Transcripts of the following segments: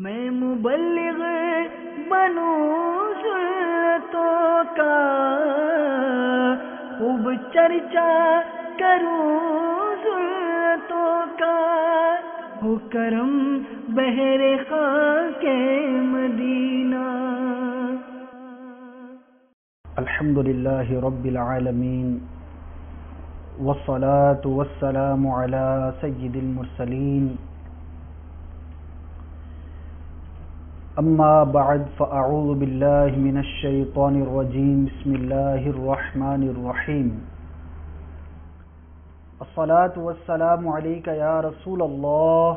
میں مبلغ بنوں سنتوں کا، خوب چرچا کروں سنتوں کا، ہو کرم بہر خاک مدینہ۔ الحمد للہ رب العالمین، والصلاة والسلام علی سید المرسلین، اما بعد فاعوذ باللہ من الشیطان الرجیم، بسم اللہ الرحمن الرحیم۔ الصلاة والسلام علیک یا رسول اللہ،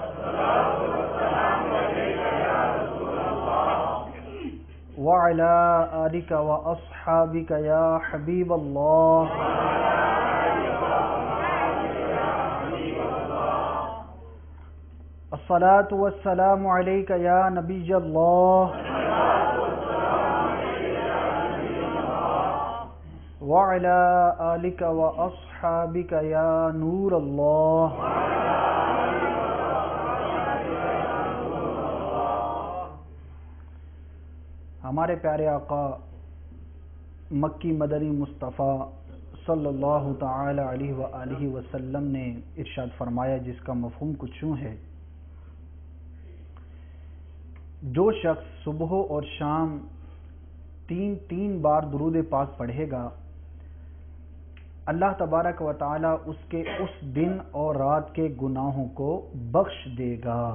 وعلی آلک واصحابک یا حبیب اللہ، الصلاة والسلام علیک یا نبی اللہ، وعلی آلک واصحابک یا نور اللہ۔ ہمارے پیارے آقا مکی مدنی مصطفیٰ صلی اللہ تعالی علیہ وآلہ وسلم نے ارشاد فرمایا، جس کا مفہوم کچھ یوں ہے: جو شخص صبح اور شام تین بار درود پاک پڑھے گا، اللہ تبارک و تعالی اس کے اس دن اور رات کے گناہوں کو بخش دے گا۔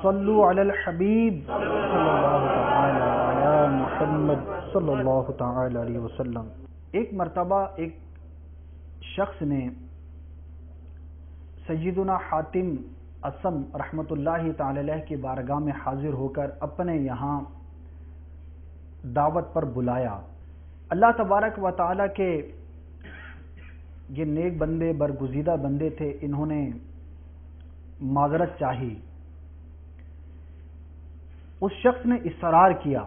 صلو علی الحبیب صلی اللہ تعالی علی محمد صلی اللہ تعالی علیہ وسلم۔ ایک مرتبہ ایک شخص نے سیدنا حاتم اصم رحمت اللہ تعالی علیہ کی بارگاہ میں حاضر ہو کر اپنے یہاں دعوت پر بلایا۔ اللہ تبارک و تعالی کے یہ نیک بندے، برگزیدہ بندے تھے، انہوں نے معذرت چاہی۔ اس شخص نے اصرار کیا،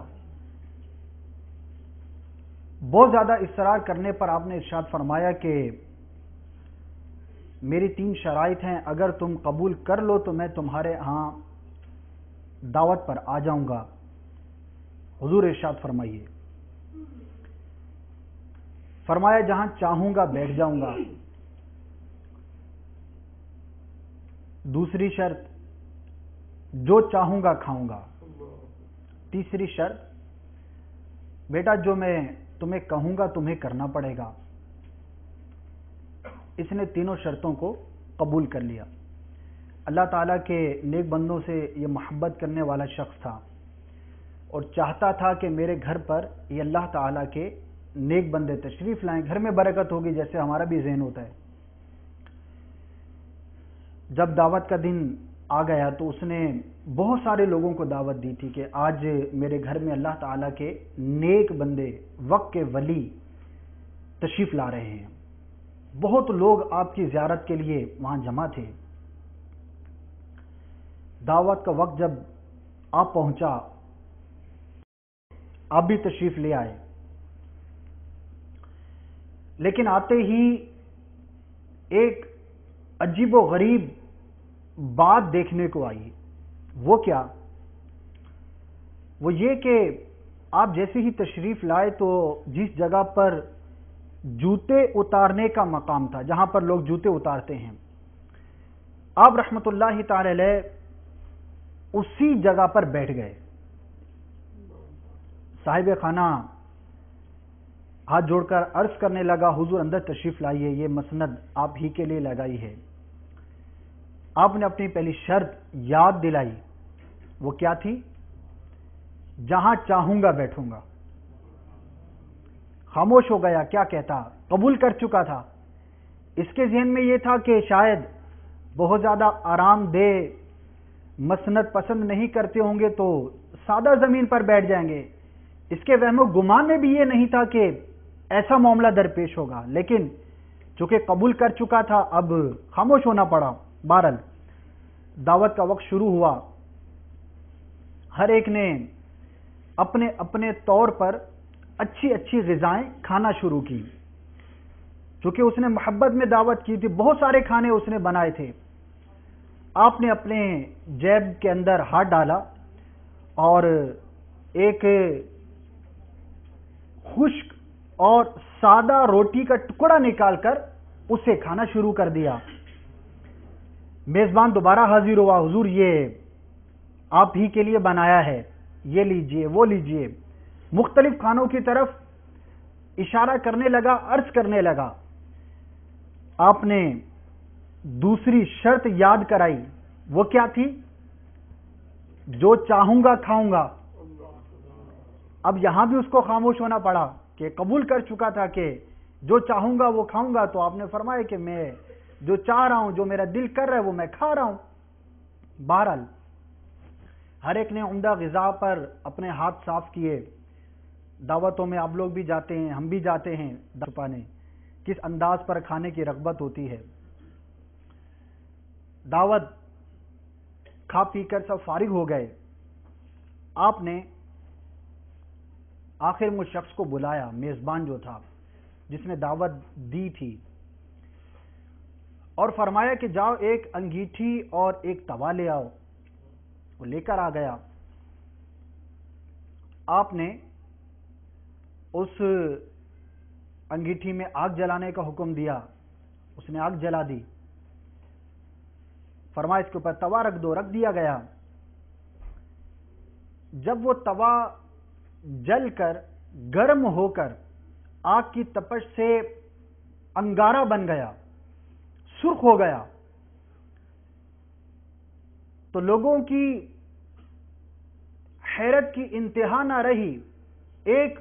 بہت زیادہ اصرار کرنے پر آپ نے ارشاد فرمایا کہ میری 3 شرائط ہیں، اگر تم قبول کر لو تو میں تمہارے ہاں دعوت پر آ جاؤں گا۔ حضور ارشاد فرمائیے۔ فرمایا جہاں چاہوں گا بیٹھ جاؤں گا۔ دوسری شرط، جو چاہوں گا کھاؤں گا۔ تیسری شرط، بیٹا جو میں تمہیں کہوں گا تمہیں کرنا پڑے گا۔ اس نے تینوں شرطوں کو قبول کر لیا۔ اللہ تعالیٰ کے نیک بندوں سے یہ محبت کرنے والا شخص تھا اور چاہتا تھا کہ میرے گھر پر یہ اللہ تعالیٰ کے نیک بندے تشریف لائیں، گھر میں برکت ہوگی، جیسے ہمارا بھی ذہن ہوتا ہے۔ جب دعوت کا دن آ گیا تو اس نے بہت سارے لوگوں کو دعوت دی تھی کہ آج میرے گھر میں اللہ تعالیٰ کے نیک بندے، وقت کے ولی تشریف لا رہے ہیں۔ بہت لوگ آپ کی زیارت کے لیے وہاں جمع تھے۔ دعوت کا وقت جب آپ پہنچا، آپ بھی تشریف لے آئے، لیکن آتے ہی ایک عجیب و غریب بات دیکھنے کو آئی۔ وہ کیا؟ وہ یہ کہ آپ جیسے ہی تشریف لائے تو جس جگہ پر جوتے اتارنے کا مقام تھا، جہاں پر لوگ جوتے اتارتے ہیں، آپ رحمت اللہ تعالی علیہ اسی جگہ پر بیٹھ گئے۔ صاحب خانہ ہاتھ جوڑ کر عرض کرنے لگا، حضور اندر تشریف لائیے، یہ مسند آپ ہی کے لیے لگائی ہے۔ آپ نے اپنی پہلی شرط یاد دلائی، وہ کیا تھی؟ جہاں چاہوں گا بیٹھوں گا۔ خاموش ہو گیا، کیا کہتا؟ قبول کر چکا تھا۔ اس کے ذہن میں یہ تھا کہ شاید بہت زیادہ آرام دہ مسند پسند نہیں کرتے ہوں گے تو سادہ زمین پر بیٹھ جائیں گے۔ اس کے وہم و گمان میں بھی یہ نہیں تھا کہ ایسا معاملہ درپیش ہوگا، لیکن چونکہ قبول کر چکا تھا اب خاموش ہونا پڑا۔ بہرحال دعوت کا وقت شروع ہوا، ہر ایک نے اپنے اپنے طور پر اچھی اچھی غذائیں کھانا شروع کی۔ چونکہ اس نے محبت میں دعوت کی تھی، بہت سارے کھانے اس نے بنائے تھے۔ آپ نے اپنے جیب کے اندر ہاتھ ڈالا اور ایک خشک اور سادہ روٹی کا ٹکڑا نکال کر اسے کھانا شروع کر دیا۔ میزبان دوبارہ حاضر ہوا، حضور یہ آپ ہی کے لیے بنایا ہے، یہ لیجئے وہ لیجئے۔ مختلف کھانوں کی طرف اشارہ کرنے لگا، عرض کرنے لگا۔ آپ نے دوسری شرط یاد کرائی، وہ کیا تھی؟ جو چاہوں گا کھاؤں گا۔ اب یہاں بھی اس کو خاموش ہونا پڑا کہ قبول کر چکا تھا کہ جو چاہوں گا وہ کھاؤں گا، تو آپ نے فرمایا کہ میں جو چاہ رہا ہوں، جو میرا دل کر رہا ہے وہ میں کھا رہا ہوں۔ بہرحال ہر ایک نے عمدہ غذا پر اپنے ہاتھ صاف کیے۔ دعوتوں میں آپ لوگ بھی جاتے ہیں، ہم بھی جاتے ہیں، چھپانے کس انداز پر کھانے کی رغبت ہوتی ہے۔ دعوت کھا پی کر سب فارغ ہو گئے۔ آپ نے آخر میں شخص کو بلایا، میزبان جو تھا جس نے دعوت دی تھی، اور فرمایا کہ جاؤ ایک انگیٹھی اور ایک توا لے آؤ۔ وہ لے کر آ گیا۔ آپ نے اس انگیٹھی میں آگ جلانے کا حکم دیا، اس نے آگ جلا دی۔ فرمایا اس کے اوپر توا رکھ دو، رکھ دیا گیا۔ جب وہ توا جل کر گرم ہو کر آگ کی تپش سے انگارہ بن گیا، سرخ ہو گیا، تو لوگوں کی حیرت کی انتہا نہ رہی۔ ایک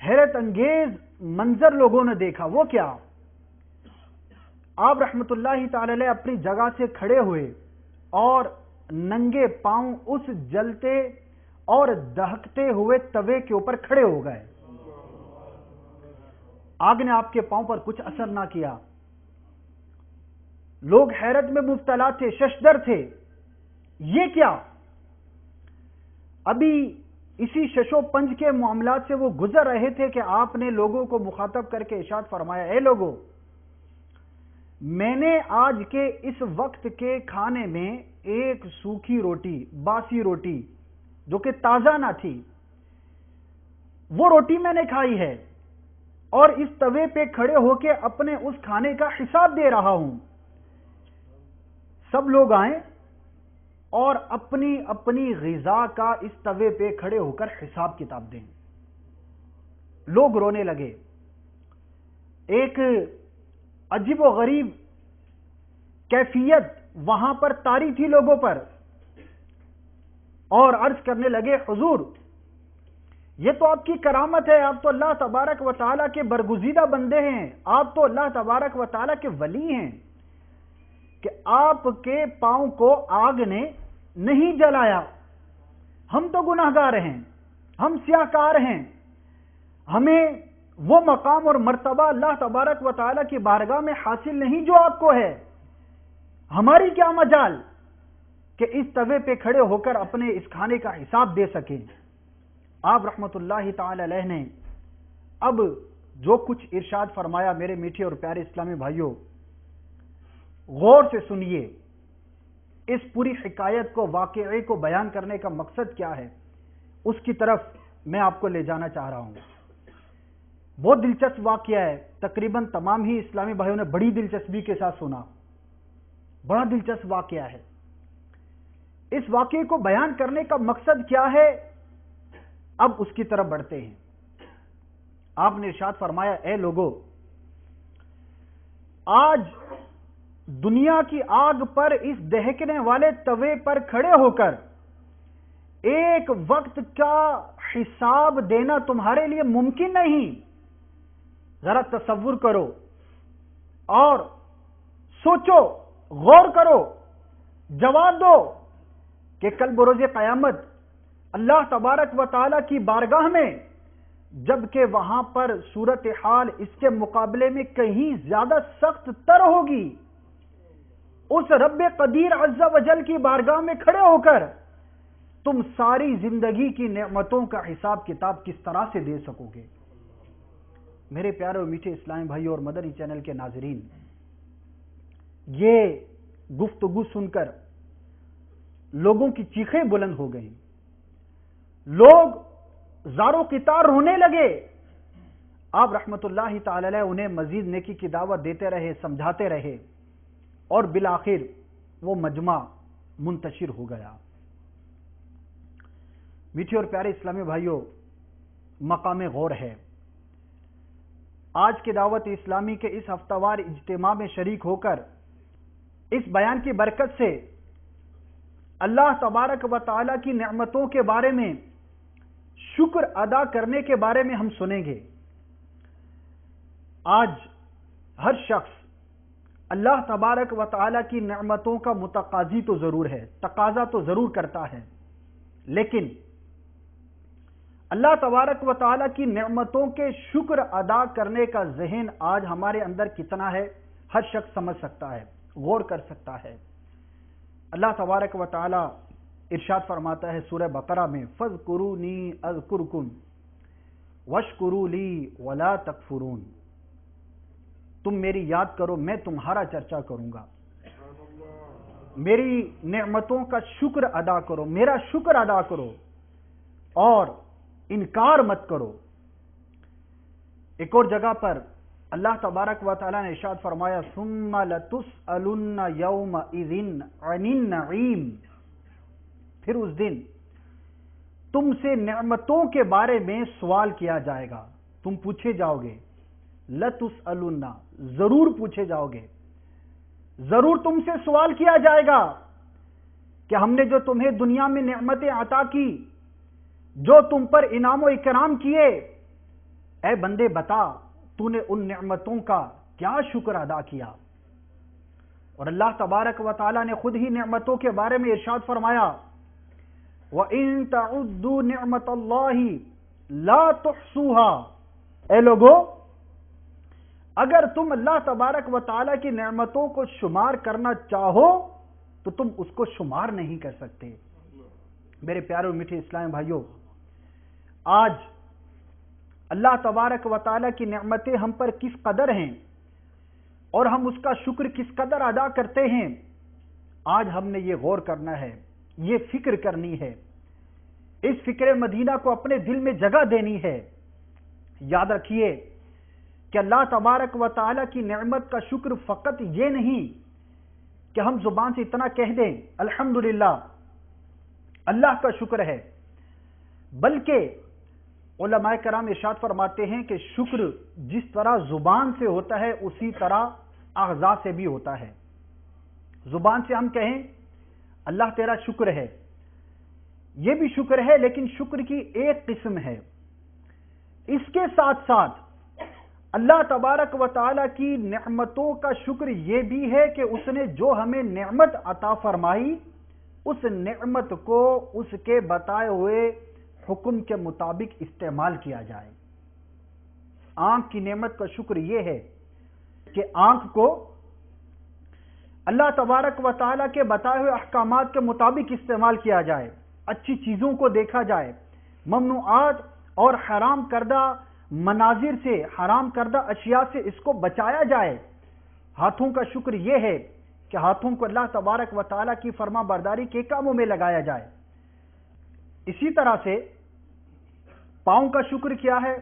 حیرت انگیز منظر لوگوں نے دیکھا۔ وہ کیا؟ آپ رحمت اللہ تعالی علیہ اپنی جگہ سے کھڑے ہوئے اور ننگے پاؤں اس جلتے اور دہکتے ہوئے توے کے اوپر کھڑے ہو گئے۔ آگ نے آپ کے پاؤں پر کچھ اثر نہ کیا۔ لوگ حیرت میں مبتلا تھے، ششدر تھے۔ یہ کیا؟ ابھی اسی ششو پنج کے معاملات سے وہ گزر رہے تھے کہ آپ نے لوگوں کو مخاطب کر کے ارشاد فرمایا، اے لوگو، میں نے آج کے اس وقت کے کھانے میں ایک سوکھی روٹی، باسی روٹی جو کہ تازہ نہ تھی، وہ روٹی میں نے کھائی ہے، اور اس توے پہ کھڑے ہو کے اپنے اس کھانے کا حساب دے رہا ہوں۔ سب لوگ آئیں اور اپنی اپنی غذا کا اس توے پہ کھڑے ہو کر حساب کتاب دیں۔ لوگ رونے لگے۔ ایک عجیب و غریب کیفیت وہاں پر طاری تھی لوگوں پر، اور عرض کرنے لگے، حضور یہ تو آپ کی کرامت ہے، آپ تو اللہ تبارک و تعالیٰ کے برگزیدہ بندے ہیں، آپ تو اللہ تبارک و تعالیٰ کے ولی ہیں کہ آپ کے پاؤں کو آگ نے نہیں جلایا۔ ہم تو گناہگار ہیں، ہم سیاہکار ہیں، ہمیں وہ مقام اور مرتبہ اللہ تبارک و تعالیٰ کی بارگاہ میں حاصل نہیں جو آپ کو ہے۔ ہماری کیا مجال کہ اس توے پہ کھڑے ہو کر اپنے اس کھانے کا حساب دے سکیں۔ آپ رحمت اللہ تعالی علیہ نے اب جو کچھ ارشاد فرمایا، میرے میٹھے اور پیارے اسلامی بھائیوں، غور سے سنیے۔ اس پوری حکایت کو، واقعے کو بیان کرنے کا مقصد کیا ہے، اس کی طرف میں آپ کو لے جانا چاہ رہا ہوں۔ بہت دلچسپ واقعہ ہے، تقریباً تمام ہی اسلامی بھائیوں نے بڑی دلچسپی کے ساتھ سنا۔ بڑا دلچسپ واقعہ ہے۔ اس واقعے کو بیان کرنے کا مقصد کیا ہے، اب اس کی طرف بڑھتے ہیں۔ آپ نے ارشاد فرمایا، اے لوگو، آج دنیا کی آگ پر اس دہکنے والے توے پر کھڑے ہو کر ایک وقت کا حساب دینا تمہارے لیے ممکن نہیں۔ ذرا تصور کرو اور سوچو، غور کرو، جواب دو کہ کل بروز قیامت اللہ تبارک و تعالیٰ کی بارگاہ میں جبکہ وہاں پر صورتحال اس کے مقابلے میں کہیں زیادہ سخت تر ہوگی، اس رب قدیر عز و جل کی بارگاہ میں کھڑے ہو کر تم ساری زندگی کی نعمتوں کا حساب کتاب کس طرح سے دے سکو گے؟ میرے پیارے اور میٹھے اسلامی بھائی اور مدنی چینل کے ناظرین، یہ گفتگو سن کر لوگوں کی چیخیں بلند ہو گئیں، لوگ زاروں قطار رونے لگے۔ آپ رحمت اللہ تعالی علیہ انہیں مزید نیکی کی دعوت دیتے رہے، سمجھاتے رہے، اور بالآخر وہ مجمع منتشر ہو گیا۔ میٹھے اور پیارے اسلامی بھائیوں، مقام غور ہے، آج کے دعوت اسلامی کے اس ہفتہ وار اجتماع میں شریک ہو کر اس بیان کی برکت سے اللہ تبارک و تعالی کی نعمتوں کے بارے میں، شکر ادا کرنے کے بارے میں ہم سنیں گے۔ آج ہر شخص اللہ تبارک و تعالی کی نعمتوں کا متقاضی تو ضرور ہے، تقاضا تو ضرور کرتا ہے، لیکن اللہ تبارک و تعالی کی نعمتوں کے شکر ادا کرنے کا ذہن آج ہمارے اندر کتنا ہے، ہر شخص سمجھ سکتا ہے، غور کر سکتا ہے۔ اللہ تبارک و تعالی ارشاد فرماتا ہے سورہ بقرہ میں، فَاذْكُرُونِي أَذْكُرْكُمْ وَاشْكُرُوا لِي وَلَا تَكْفُرُونَ، تم میری یاد کرو، میں تمہارا چرچا کروں گا، میری نعمتوں کا شکر ادا کرو، میرا شکر ادا کرو اور انکار مت کرو۔ ایک اور جگہ پر اللہ تبارک و تعالی نے ارشاد فرمایا، ثُمَّ لَتُسْأَلُنَّ يَوْمَئِذٍ عَنِ النَّعِيمِ، پھر اس دن تم سے نعمتوں کے بارے میں سوال کیا جائے گا، تم پوچھے جاؤ گے، لَتُسْأَلُنَّ، ضرور پوچھے جاؤ گے، ضرور تم سے سوال کیا جائے گا کہ ہم نے جو تمہیں دنیا میں نعمتیں عطا کی، جو تم پر انعام و اکرام کیے، اے بندے بتا تو نے ان نعمتوں کا کیا شکر ادا کیا؟ اور اللہ تبارک و تعالی نے خود ہی نعمتوں کے بارے میں ارشاد فرمایا، وَإِن تَعُدُّوا نِعْمَةَ اللَّهِ لَا تُحْصُوهَا، اے لوگو اگر تم اللہ تبارک و تعالی کی نعمتوں کو شمار کرنا چاہو تو تم اس کو شمار نہیں کر سکتے۔ میرے پیارے اور میٹھے اسلامی بھائیوں، آج اللہ تبارک و تعالی کی نعمتیں ہم پر کس قدر ہیں اور ہم اس کا شکر کس قدر ادا کرتے ہیں، آج ہم نے یہ غور کرنا ہے، یہ فکر کرنی ہے، اس فکر مدینہ کو اپنے دل میں جگہ دینی ہے۔ یاد رکھیے کہ اللہ تبارک و تعالی کی نعمت کا شکر فقط یہ نہیں کہ ہم زبان سے اتنا کہہ دیں الحمدللہ اللہ کا شکر ہے، بلکہ علماء کرام ارشاد فرماتے ہیں کہ شکر جس طرح زبان سے ہوتا ہے اسی طرح اعضاء سے بھی ہوتا ہے۔ زبان سے ہم کہیں اللہ تیرا شکر ہے، یہ بھی شکر ہے، لیکن شکر کی ایک قسم ہے۔ اس کے ساتھ ساتھ اللہ تبارک و تعالی کی نعمتوں کا شکر یہ بھی ہے کہ اس نے جو ہمیں نعمت عطا فرمائی، اس نعمت کو اس کے بتائے ہوئے حکم کے مطابق استعمال کیا جائے۔ آنکھ کی نعمت کا شکر یہ ہے کہ آنکھ کو اللہ تبارک و تعالی کے بتائے ہوئے احکامات کے مطابق استعمال کیا جائے، اچھی چیزوں کو دیکھا جائے، ممنوعات اور حرام کردہ مناظر سے، حرام کردہ اشیاء سے اس کو بچایا جائے۔ ہاتھوں کا شکر یہ ہے کہ ہاتھوں کو اللہ تبارک و تعالی کی فرما برداری کے کاموں میں لگایا جائے۔ اسی طرح سے پاؤں کا شکر کیا ہے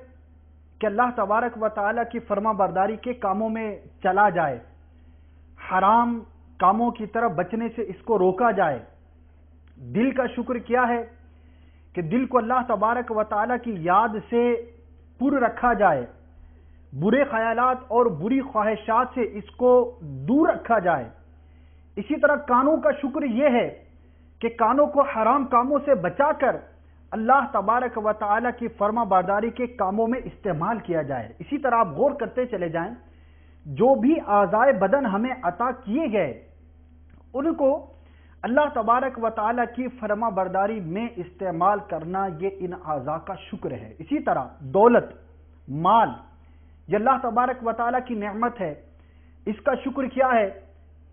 کہ اللہ تبارک و تعالی کی فرما برداری کے کاموں میں چلا جائے، حرام کاموں کی طرف بچنے سے اس کو روکا جائے۔ دل کا شکر کیا ہے کہ دل کو اللہ تبارک و تعالی کی یاد سے پر رکھا جائے، برے خیالات اور بری خواہشات سے اس کو دور رکھا جائے۔ اسی طرح کانوں کا شکر یہ ہے کہ کانوں کو حرام کاموں سے بچا کر اللہ تبارک و تعالی کی فرما برداری کے کاموں میں استعمال کیا جائے۔ اسی طرح آپ غور کرتے چلے جائیں، جو بھی اعضائے بدن ہمیں عطا کیے گئے ان کو اللہ تبارک و تعالی کی فرما برداری میں استعمال کرنا، یہ ان اعضاء کا شکر ہے۔ اسی طرح دولت، مال، یہ اللہ تبارک و تعالی کی نعمت ہے۔ اس کا شکر کیا ہے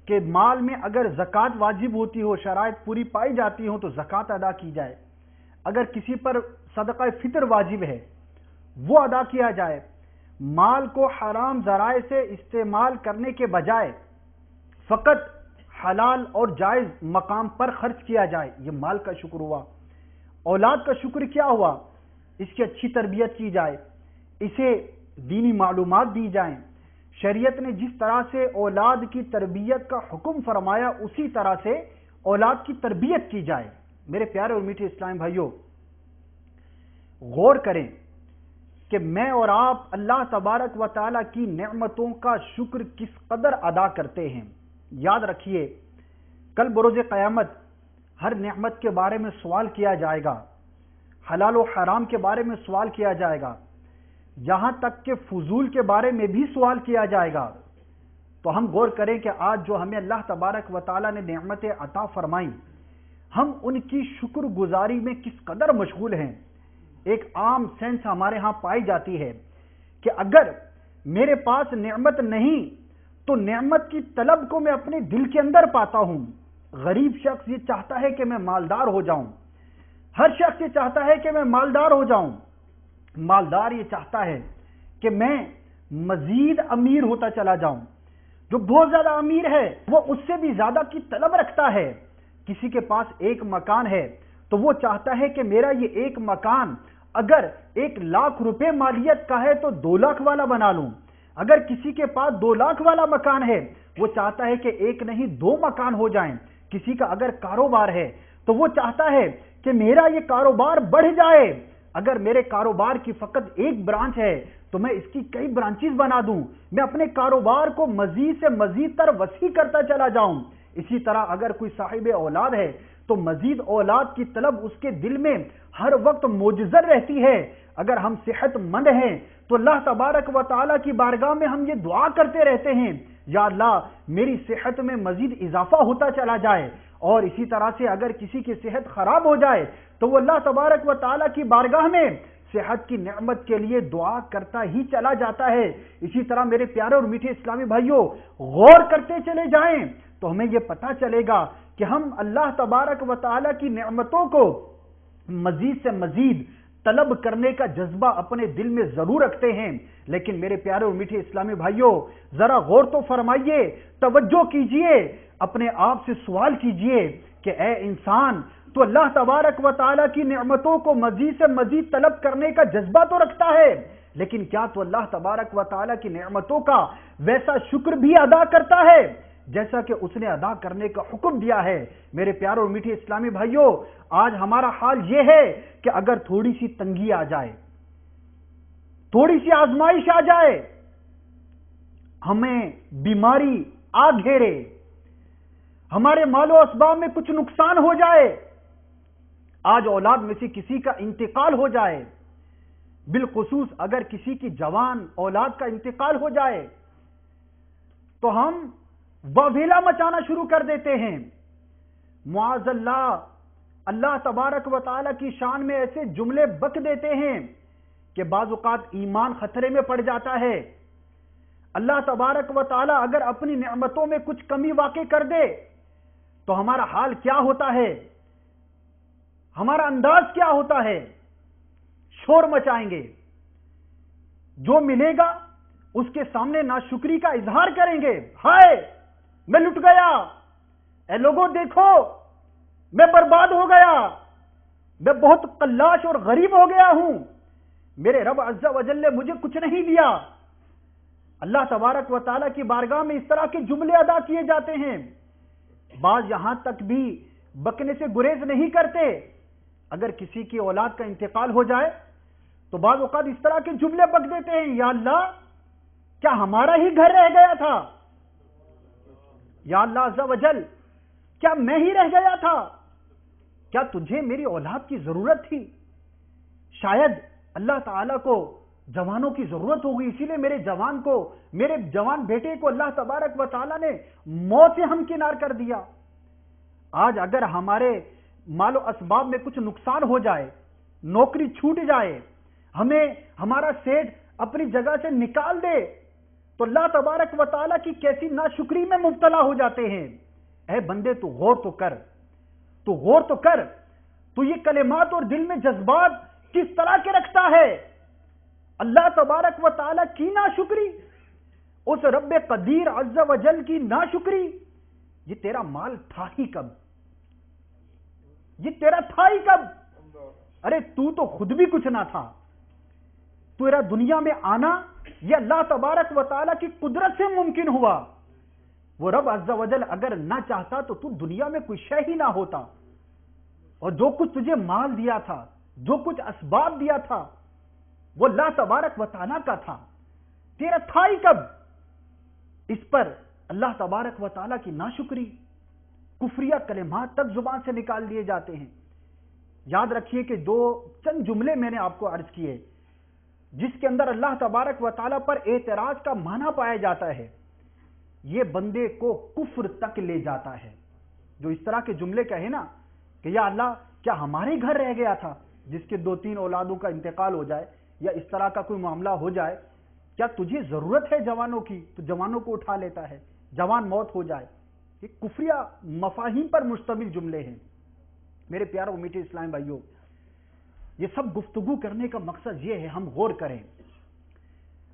کہ مال میں اگر زکوٰۃ واجب ہوتی ہو، شرائط پوری پائی جاتی ہوں تو زکوٰۃ ادا کی جائے۔ اگر کسی پر صدقہ فطر واجب ہے وہ ادا کیا جائے۔ مال کو حرام ذرائع سے استعمال کرنے کے بجائے فقط حلال اور جائز مقام پر خرچ کیا جائے، یہ مال کا شکر ہوا۔ اولاد کا شکر کیا ہوا؟ اس کی اچھی تربیت کی جائے، اسے دینی معلومات دی جائیں۔ شریعت نے جس طرح سے اولاد کی تربیت کا حکم فرمایا اسی طرح سے اولاد کی تربیت کی جائے۔ میرے پیارے اور میٹھے اسلام بھائیوں، غور کریں کہ میں اور آپ اللہ تبارک و تعالی کی نعمتوں کا شکر کس قدر ادا کرتے ہیں۔ یاد رکھیے، کل بروز قیامت ہر نعمت کے بارے میں سوال کیا جائے گا، حلال و حرام کے بارے میں سوال کیا جائے گا، یہاں تک کہ فضول کے بارے میں بھی سوال کیا جائے گا۔ تو ہم غور کریں کہ آج جو ہمیں اللہ تبارک و تعالی نے نعمتیں عطا فرمائیں، ہم ان کی شکر گزاری میں کس قدر مشغول ہیں۔ ایک عام سینس ہمارے ہاں پائی جاتی ہے کہ اگر میرے پاس نعمت نہیں تو نعمت کی طلب کو میں اپنے دل کے اندر پاتا ہوں۔ غریب شخص یہ چاہتا ہے کہ میں مالدار ہو جاؤں، ہر شخص یہ چاہتا ہے کہ میں مالدار ہو جاؤں، مالدار یہ چاہتا ہے کہ میں مزید امیر ہوتا چلا جاؤں، جو بہت زیادہ امیر ہے وہ اس سے بھی زیادہ کی طلب رکھتا ہے۔ کسی کے پاس ایک مکان ہے تو وہ چاہتا ہے کہ میرا یہ ایک مکان اگر 1,00,000 روپے مالیت کا ہے تو 2,00,000 والا بنا لوں۔ اگر کسی کے پاس 2,00,000 والا مکان ہے وہ چاہتا ہے کہ ایک نہیں 2 مکان ہو جائیں۔ کسی کا اگر کاروبار ہے تو وہ چاہتا ہے کہ میرا یہ کاروبار بڑھ جائے، اگر میرے کاروبار کی فقط ایک برانچ ہے تو میں اس کی کئی برانچز بنا دوں، میں اپنے کاروبار کو مزید سے مزید تر وسیع کرتا چلا جاؤں۔ اسی طرح اگر کوئی صاحب اولاد ہے تو مزید اولاد کی طلب اس کے دل میں ہر وقت موجزر رہتی ہے۔ اگر ہم صحت مند ہیں تو اللہ تبارک و تعالیٰ کی بارگاہ میں ہم یہ دعا کرتے رہتے ہیں، یا اللہ میری صحت میں مزید اضافہ ہوتا چلا جائے۔ اور اسی طرح سے اگر کسی کی صحت خراب ہو جائے تو وہ اللہ تبارک و تعالیٰ کی بارگاہ میں صحت کی نعمت کے لیے دعا کرتا ہی چلا جاتا ہے۔ اسی طرح میرے پیارے اور میٹھے اسلامی بھائیوں، غور کرتے چلے جائیں تو ہمیں یہ پتہ چلے گا کہ ہم اللہ تبارک و تعالیٰ کی نعمتوں کو مزید سے مزید طلب کرنے کا جذبہ اپنے دل میں ضرور رکھتے ہیں، لیکن میرے پیارے اور میٹھے اسلامی بھائیوں ذرا غور تو فرمائیے، توجہ کیجئے، اپنے آپ سے سوال کیجئے کہ اے انسان، تو اللہ تبارک و تعالیٰ کی نعمتوں کو مزید سے مزید طلب کرنے کا جذبہ تو رکھتا ہے، لیکن کیا تو اللہ تبارک و تعالیٰ کی نعمتوں کا ویسا شکر بھی ادا کرتا ہے جیسا کہ اس نے ادا کرنے کا حکم دیا ہے؟ میرے پیارے اور میٹھے اسلامی بھائیوں، آج ہمارا حال یہ ہے کہ اگر تھوڑی سی تنگی آ جائے، تھوڑی سی آزمائش آ جائے، ہمیں بیماری آ گھیرے، ہمارے مال و اسباب میں کچھ نقصان ہو جائے، آج اولاد میں سے کسی کا انتقال ہو جائے، بالخصوص اگر کسی کی جوان اولاد کا انتقال ہو جائے تو ہم واویلا مچانا شروع کر دیتے ہیں۔ معاذ اللہ، اللہ تبارک و تعالیٰ کی شان میں ایسے جملے بک دیتے ہیں کہ بعض اوقات ایمان خطرے میں پڑ جاتا ہے۔ اللہ تبارک و تعالیٰ اگر اپنی نعمتوں میں کچھ کمی واقع کر دے تو ہمارا حال کیا ہوتا ہے، ہمارا انداز کیا ہوتا ہے؟ شور مچائیں گے، جو ملے گا اس کے سامنے ناشکری کا اظہار کریں گے، ہائے میں لٹ گیا، اے لوگوں دیکھو میں برباد ہو گیا، میں بہت قلاش اور غریب ہو گیا ہوں، میرے رب عز و جل نے مجھے کچھ نہیں دیا۔ اللہ تبارک و تعالیٰ کی بارگاہ میں اس طرح کے جملے ادا کیے جاتے ہیں۔ بعض یہاں تک بھی بکنے سے گریز نہیں کرتے، اگر کسی کی اولاد کا انتقال ہو جائے تو بعض اوقات اس طرح کے جملے بک دیتے ہیں، یا اللہ کیا ہمارا ہی گھر رہ گیا تھا؟ یا اللہ عز و جل کیا میں ہی رہ گیا تھا؟ کیا تجھے میری اولاد کی ضرورت تھی؟ شاید اللہ تعالیٰ کو جوانوں کی ضرورت ہوگی، اسی لیے میرے جوان بیٹے کو اللہ تبارک و تعالیٰ نے موت سے ہمکنار کر دیا۔ آج اگر ہمارے مال و اسباب میں کچھ نقصان ہو جائے، نوکری چھوٹ جائے، ہمیں ہمارا سیٹ اپنی جگہ سے نکال دے تو اللہ تبارک و تعالیٰ کی کیسی ناشکری میں مبتلا ہو جاتے ہیں۔ اے بندے تو غور تو کر، تو یہ کلمات اور دل میں جذبات کس طرح کے رکھتا ہے؟ اللہ تبارک و تعالیٰ کی ناشکری، اس رب قدیر عز و جل کی ناشکری، یہ تیرا مال تھا ہی کب؟ یہ تیرا تھا ہی کب؟ ارے تو خود بھی کچھ نہ تھا. تیرا دنیا میں آنا یہ اللہ تبارک و تعالیٰ کی قدرت سے ممکن ہوا. وہ رب عز و جل اگر نہ چاہتا تو دنیا میں کوئی شے ہی نہ ہوتا. اور جو کچھ تجھے مال دیا تھا، جو کچھ اسباب دیا تھا، وہ اللہ تبارک و تعالیٰ کا تھا. تیرا تھا ہی کب؟ اس پر اللہ تبارک و تعالیٰ کی ناشکری، کفریہ کلمات تک زبان سے نکال دیے جاتے ہیں. یاد رکھیے کہ چند جملے میں نے آپ کو عرض کیے جس کے اندر اللہ تبارک و تعالیٰ پر اعتراض کا معنی پایا جاتا ہے، یہ بندے کو کفر تک لے جاتا ہے. جو اس طرح کے جملے کہے نا کہ یا اللہ کیا ہمارے گھر رہ گیا تھا جس کے 2-3 اولادوں کا انتقال ہو جائے یا اس طرح کا کوئی معاملہ ہو جائے، کیا تجھے ضرورت ہے جوانوں کی تو جوانوں کو اٹھا لیتا ہے، جوان موت ہو جائے. یہ کفریہ مفاہیم پر مشتمل جملے ہیں. میرے پیاروں میٹھے اسلام بھائیوں، یہ سب گفتگو کرنے کا مقصد یہ ہے ہم غور کریں،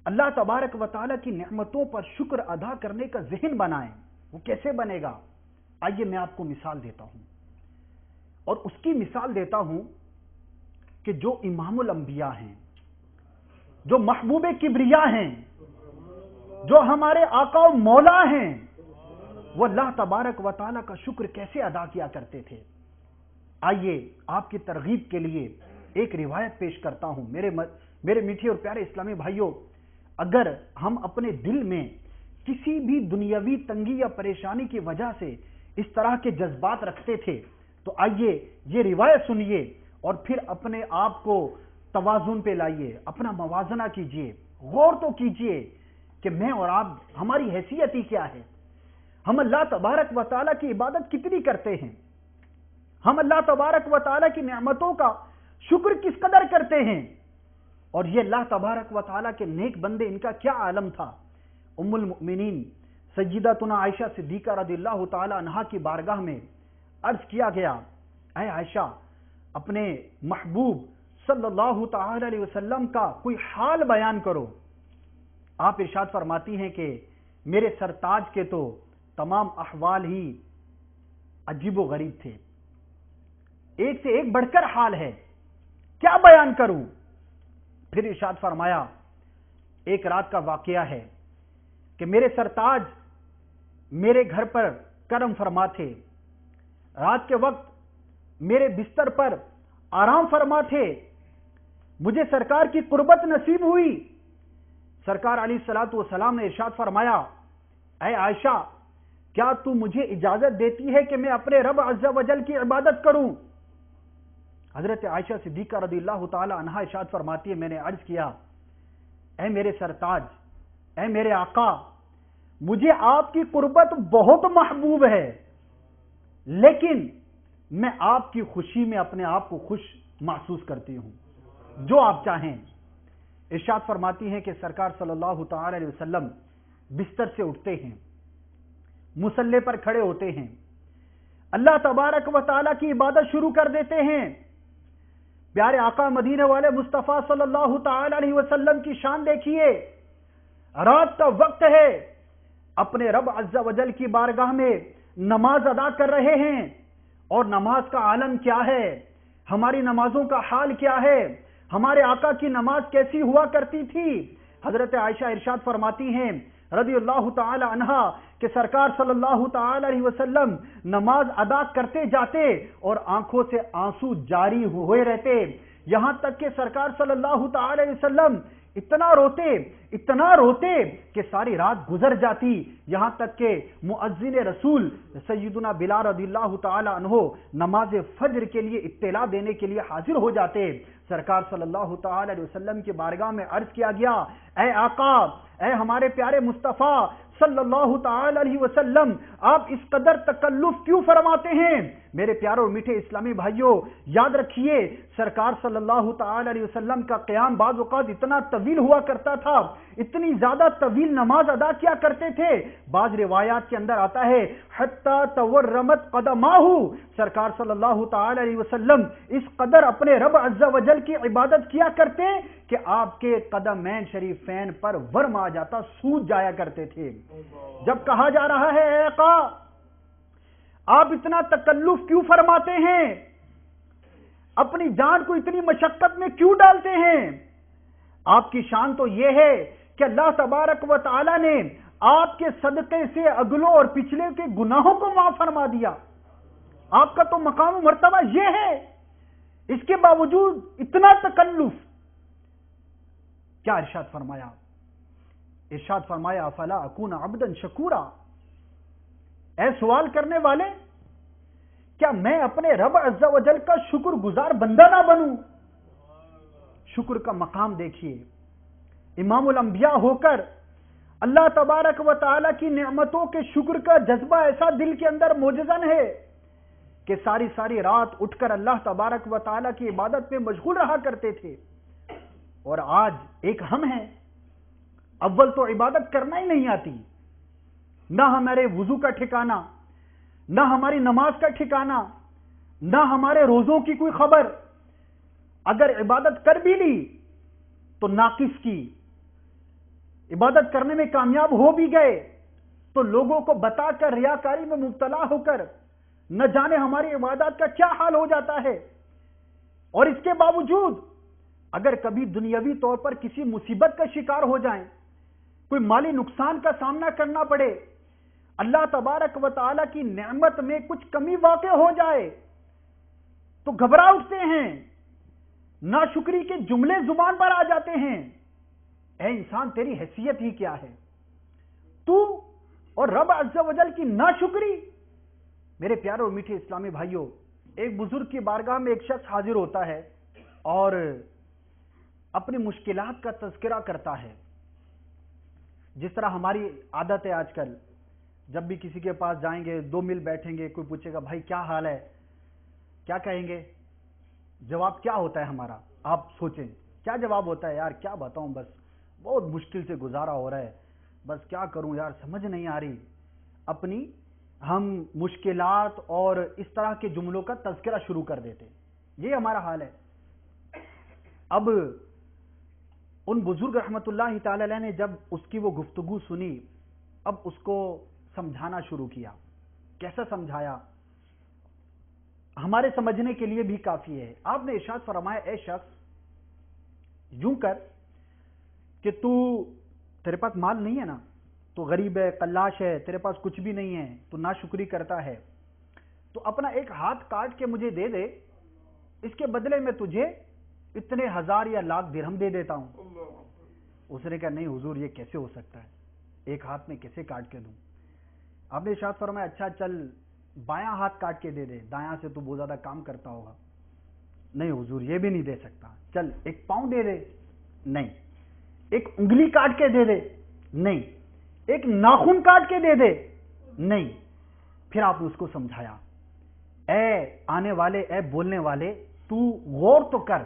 اللہ تبارک و تعالیٰ کی نعمتوں پر شکر ادا کرنے کا ذہن بنائیں. وہ کیسے بنے گا؟ آئیے میں آپ کو مثال دیتا ہوں، اور اس کی مثال دیتا ہوں کہ جو امام الانبیاء ہیں، جو محبوب کبریا ہیں، جو ہمارے آقا و مولا ہیں، وہ اللہ تبارک و تعالیٰ کا شکر کیسے ادا کیا کرتے تھے. آئیے آپ کی ترغیب کے لیے ایک روایت پیش کرتا ہوں. میرے میٹھے اور پیارے اسلامی بھائیوں، اگر ہم اپنے دل میں کسی بھی دنیاوی تنگی یا پریشانی کی وجہ سے اس طرح کے جذبات رکھتے تھے تو آئیے یہ روایت سنیے اور پھر اپنے آپ کو توازن پہ لائیے، اپنا موازنہ کیجئے، غور تو کیجئے کہ میں اور آپ ہماری حیثیت ہی کیا ہے. ہم اللہ تبارک و تعالیٰ کی عبادت کتنی کرتے ہیں؟ ہم اللہ تبارک و تعالیٰ کی نعمتوں کا شکر کس قدر کرتے ہیں؟ اور یہ اللہ تبارک و تعالیٰ کے نیک بندے، ان کا کیا عالم تھا. ام المؤمنین سیدتنا عائشہ صدیقہ رضی اللہ تعالی عنہا کی بارگاہ میں عرض کیا گیا، اے عائشہ اپنے محبوب صلی اللہ تعالی علیہ وسلم کا کوئی حال بیان کرو. آپ ارشاد فرماتی ہیں کہ میرے سرتاج کے تو تمام احوال ہی عجیب و غریب تھے، ایک سے ایک بڑھ کر حال ہے، کیا بیان کروں. پھر ارشاد فرمایا ایک رات کا واقعہ ہے کہ میرے سرتاج میرے گھر پر کرم فرما تھے، رات کے وقت میرے بستر پر آرام فرما تھے، مجھے سرکار کی قربت نصیب ہوئی. سرکار علیہ الصلوۃ والسلام نے ارشاد فرمایا، اے عائشہ کیا تو مجھے اجازت دیتی ہے کہ میں اپنے رب عز و جل کی عبادت کروں؟ حضرت عائشہ صدیقہ رضی اللہ تعالی عنہا ارشاد فرماتی ہے، میں نے عرض کیا اے میرے سرتاج، اے میرے آقا، مجھے آپ کی قربت بہت محبوب ہے، لیکن میں آپ کی خوشی میں اپنے آپ کو خوش محسوس کرتی ہوں، جو آپ چاہیں. ارشاد فرماتی ہیں کہ سرکار صلی اللہ تعالی علیہ وسلم بستر سے اٹھتے ہیں، مصلی پر کھڑے ہوتے ہیں، اللہ تبارک و تعالیٰ کی عبادت شروع کر دیتے ہیں. پیارے آقا مدینے والے مصطفیٰ صلی اللہ تعالی علیہ وسلم کی شان دیکھیے، رات کا وقت ہے، اپنے رب عز و جل کی بارگاہ میں نماز ادا کر رہے ہیں. اور نماز کا عالم کیا ہے، ہماری نمازوں کا حال کیا ہے، ہمارے آقا کی نماز کیسی ہوا کرتی تھی. حضرت عائشہ ارشاد فرماتی ہیں رضی اللہ تعالی عنہا کہ سرکار صلی اللہ تعالی علیہ وسلم نماز ادا کرتے جاتے اور آنکھوں سے آنسو جاری ہوئے رہتے، یہاں تک کہ سرکار صلی اللہ تعالی علیہ وسلم اتنا روتے کہ ساری رات گزر جاتی، یہاں تک کہ مؤذن رسول سیدنا بلال رضی اللہ تعالی عنہ نماز فجر کے لیے اطلاع دینے کے لیے حاضر ہو جاتے. سرکار صلی اللہ تعالی علیہ وسلم کی بارگاہ میں عرض کیا گیا، اے آقا، اے ہمارے پیارے مصطفیٰ صلی اللہ تعالی علیہ وسلم، آپ اس قدر تکلف کیوں فرماتے ہیں؟ میرے پیارے اور میٹھے اسلامی بھائیوں، یاد رکھیے سرکار صلی اللہ تعالی علیہ وسلم کا قیام بعض اوقات اتنا طویل ہوا کرتا تھا، اتنی زیادہ طویل نماز ادا کیا کرتے تھے. بعض روایات کے اندر آتا ہے حتی تورمت قدماہ، سرکار صلی اللہ تعالی علیہ وسلم اس قدر اپنے رب عز و جل کی عبادت کیا کرتے کہ آپ کے قدمین شریفین پر ورم آ جاتا، سوج جایا کرتے تھے. جب کہا جا رہا ہے اے آقا آپ اتنا تکلف کیوں فرماتے ہیں؟ اپنی جان کو اتنی مشقت میں کیوں ڈالتے ہیں؟ آپ کی شان تو یہ ہے کہ اللہ تبارک و تعالی نے آپ کے صدقے سے اگلوں اور پچھلے کے گناہوں کو معاف فرما دیا. آپ کا تو مقام و مرتبہ یہ ہے، اس کے باوجود اتنا تکلف. کیا ارشاد فرمایا؟ ارشاد فرمایا افلا اکون عبدا شکورا. اے سوال کرنے والے، کیا میں اپنے رب عز و جل کا شکر گزار بندہ نہ بنوں؟ شکر کا مقام دیکھیے. امام الانبیاء ہو کر اللہ تبارک و تعالی کی نعمتوں کے شکر کا جذبہ ایسا دل کے اندر موجزن ہے کہ ساری ساری رات اٹھ کر اللہ تبارک و تعالی کی عبادت میں مشغول رہا کرتے تھے. اور آج ایک ہم ہیں، اول تو عبادت کرنا ہی نہیں آتی، نہ ہمارے وضو کا ٹھکانہ، نہ ہماری نماز کا ٹھکانہ، نہ ہمارے روزوں کی کوئی خبر. اگر عبادت کر بھی لی تو ناقص کی. عبادت کرنے میں کامیاب ہو بھی گئے تو لوگوں کو بتا کر ریاکاری میں مبتلا ہو کر نہ جانے ہماری عبادت کا کیا حال ہو جاتا ہے. اور اس کے باوجود اگر کبھی دنیاوی طور پر کسی مصیبت کا شکار ہو جائیں، کوئی مالی نقصان کا سامنا کرنا پڑے، اللہ تبارک و تعالی کی نعمت میں کچھ کمی واقع ہو جائے تو گھبرا اٹھتے ہیں، ناشکری کے جملے زبان پر آ جاتے ہیں. اے انسان، تیری حیثیت ہی کیا ہے؟ تو اور رب عز و جل کی ناشکری. میرے پیارے اور میٹھے اسلامی بھائیوں، ایک بزرگ کی بارگاہ میں ایک شخص حاضر ہوتا ہے اور اپنی مشکلات کا تذکرہ کرتا ہے. جس طرح ہماری عادت ہے آج کل، جب بھی کسی کے پاس جائیں گے، 2 منٹ بیٹھیں گے، کوئی پوچھے گا بھائی کیا حال ہے، کیا کہیں گے؟ جواب کیا ہوتا ہے ہمارا؟ آپ سوچیں کیا جواب ہوتا ہے؟ یار کیا بتاؤں، بس بہت مشکل سے گزارا ہو رہا ہے، بس کیا کروں یار، سمجھ نہیں آ رہی. اپنی ہم مشکلات اور اس طرح کے جملوں کا تذکرہ شروع کر دیتے. یہ ہمارا حال ہے. اب ان بزرگ رحمت اللہ تعالی علیہ نے جب اس کی وہ گفتگو سنی، اب اس کو سمجھانا شروع کیا. کیسا سمجھایا؟ ہمارے سمجھنے کے لیے بھی کافی ہے. آپ نے ارشاد فرمایا اے شخص یوں کر کہ تیرے پاس مال نہیں ہے نا، تو غریب ہے، قلاش ہے، تیرے پاس کچھ بھی نہیں ہے، تو ناشکری کرتا ہے، تو اپنا ایک ہاتھ کاٹ کے مجھے دے دے، اس کے بدلے میں تجھے اتنے 1000 یا لاکھ درہم دے دیتا ہوں. اس نے کہا نہیں حضور، یہ کیسے ہو سکتا ہے، ایک ہاتھ میں کیسے کاٹ کے دوں؟ آپ نے ارشاد فرمایا اچھا چل بایاں ہاتھ کاٹ کے دے دے، دایاں سے تو بہت زیادہ کام کرتا ہوگا. نہیں حضور، یہ بھی نہیں دے سکتا. چل ایک پاؤں دے دے. نہیں. ایک انگلی کاٹ کے دے دے. نہیں. ایک ناخن کاٹ کے دے دے. نہیں. پھر آپ نے اس کو سمجھایا اے آنے والے، اے بولنے والے، تو غور تو کر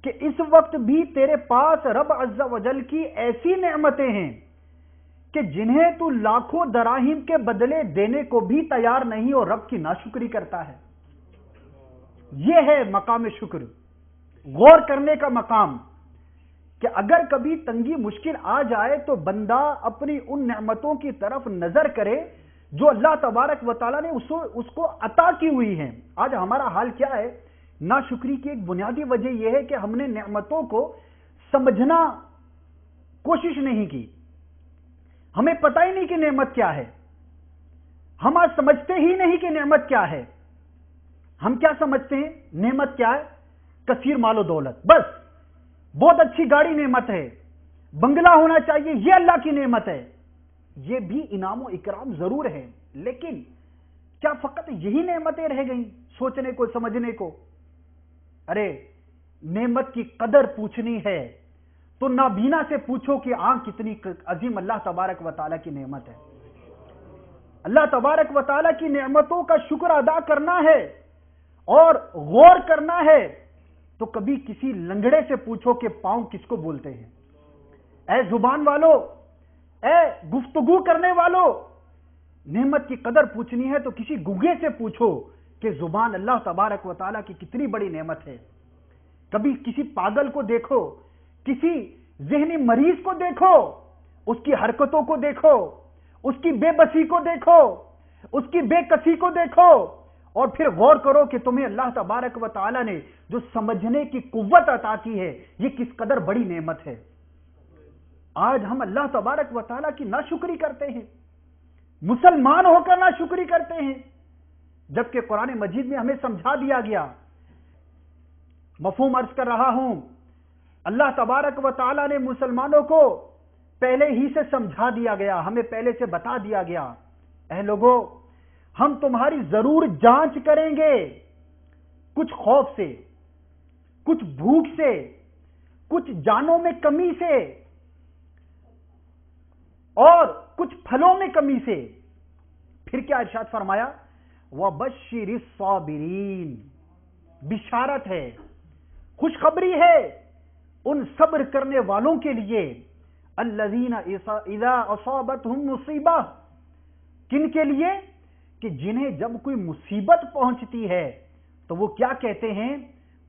کہ اس وقت بھی تیرے پاس رب عز و جل کی ایسی نعمتیں ہیں کہ جنہیں تو لاکھوں دراہیم کے بدلے دینے کو بھی تیار نہیں اور رب کی ناشکری کرتا ہے. یہ ہے مقام شکر، غور کرنے کا مقام، کہ اگر کبھی تنگی مشکل آ جائے تو بندہ اپنی ان نعمتوں کی طرف نظر کرے جو اللہ تبارک و تعالیٰ نے اس کو عطا کی ہوئی ہیں. آج ہمارا حال کیا ہے؟ ناشکری کی ایک بنیادی وجہ یہ ہے کہ ہم نے نعمتوں کو سمجھنا کوشش نہیں کی. ہمیں پتہ ہی نہیں کہ نعمت کیا ہے. ہم آج سمجھتے ہی نہیں کہ نعمت کیا ہے. ہم کیا سمجھتے ہیں نعمت کیا ہے؟ کثیر مال و دولت. بس بہت اچھی گاڑی نعمت ہے، بنگلہ ہونا چاہیے، یہ اللہ کی نعمت ہے. یہ بھی انعام و اکرام ضرور ہے، لیکن کیا فقط یہی نعمتیں رہ گئیں سوچنے کو، سمجھنے کو؟ ارے نعمت کی قدر پوچھنی ہے تو نابینا سے پوچھو کہ آنکھ کتنی عظیم اللہ تبارک و تعالیٰ کی نعمت ہے. اللہ تبارک و تعالیٰ کی نعمتوں کا شکر ادا کرنا ہے اور غور کرنا ہے تو کبھی کسی لنگڑے سے پوچھو کہ پاؤں کس کو بولتے ہیں. اے زبان والو، اے گفتگو کرنے والو، نعمت کی قدر پوچھنی ہے تو کسی گنگے سے پوچھو کہ زبان اللہ تبارک و تعالیٰ کی کتنی بڑی نعمت ہے. کبھی کسی پاگل کو دیکھو، کسی ذہنی مریض کو دیکھو، اس کی حرکتوں کو دیکھو، اس کی بے بسی کو دیکھو، اس کی بے کسی کو دیکھو اور پھر غور کرو کہ تمہیں اللہ تبارک و تعالی نے جو سمجھنے کی قوت عطا کی ہے یہ کس قدر بڑی نعمت ہے۔ آج ہم اللہ تبارک و تعالی کی ناشکری کرتے ہیں، مسلمان ہو کر ناشکری کرتے ہیں، جبکہ قرآن مجید میں ہمیں سمجھا دیا گیا۔ مفہوم عرض کر رہا ہوں، اللہ تبارک و تعالی نے مسلمانوں کو پہلے ہی سے سمجھا دیا گیا، ہمیں پہلے سے بتا دیا گیا، اے لوگو ہم تمہاری ضرور جانچ کریں گے، کچھ خوف سے، کچھ بھوک سے، کچھ جانوں میں کمی سے اور کچھ پھلوں میں کمی سے۔ پھر کیا ارشاد فرمایا؟ وَبَشِّرِ الصَّابِرِينَ، بشارت ہے، خوشخبری ہے ان صبر کرنے والوں کے لیے، الذین اذا اصابتهم مصیبہ، کن کے لیے؟ کہ جنہیں جب کوئی مصیبت پہنچتی ہے تو وہ کیا کہتے ہیں؟